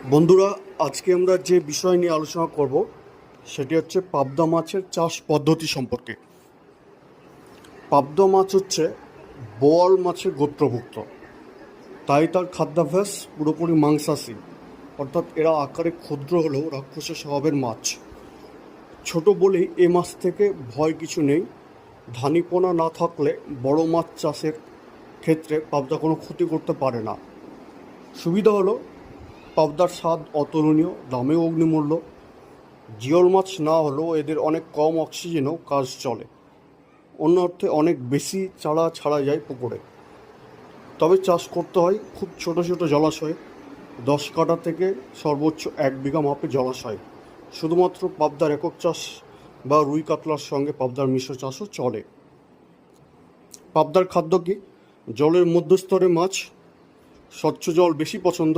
বন্ধুরা, আজকে আমরা যে বিষয় নিয়ে আলোচনা করব সেটি হচ্ছে পাবদা মাছের চাষ পদ্ধতি সম্পর্কে। পাবদা মাছ হচ্ছে বোয়াল মাছের গোত্রভুক্ত, তাই তার খাদ্যাভ্যাস পুরোপুরি মাংসাশী, অর্থাৎ এরা আকারে ক্ষুদ্র হলেও রাক্ষসের স্বভাবের মাছ। ছোট বলেই এ মাছ থেকে ভয় কিছু নেই। ধানিপোনা না থাকলে বড় মাছ চাষের ক্ষেত্রে পাবদা কোনো ক্ষতি করতে পারে না। সুবিধা হলো পাবদার স্বাদ অতুলনীয়, দামেও অগ্নিমূল্য। জিওল মাছ না হলেও এদের অনেক কম অক্সিজেনেও কাজ চলে, অন্য অর্থে অনেক বেশি চারা ছাড়া যায় পুকুরে। তবে চাষ করতে হয় খুব ছোট ছোট জলাশয়ে, 10 কাঠা থেকে সর্বোচ্চ 1 বিঘা মাপে জলাশয়। শুধুমাত্র পাবদার একক চাষ বা রুই কাতলার সঙ্গে পাবদার মিশ্র চাষও চলে। পাবদার খাদ্য কি? জলের মধ্যস্তরে মাছ, স্বচ্ছ জল বেশি পছন্দ,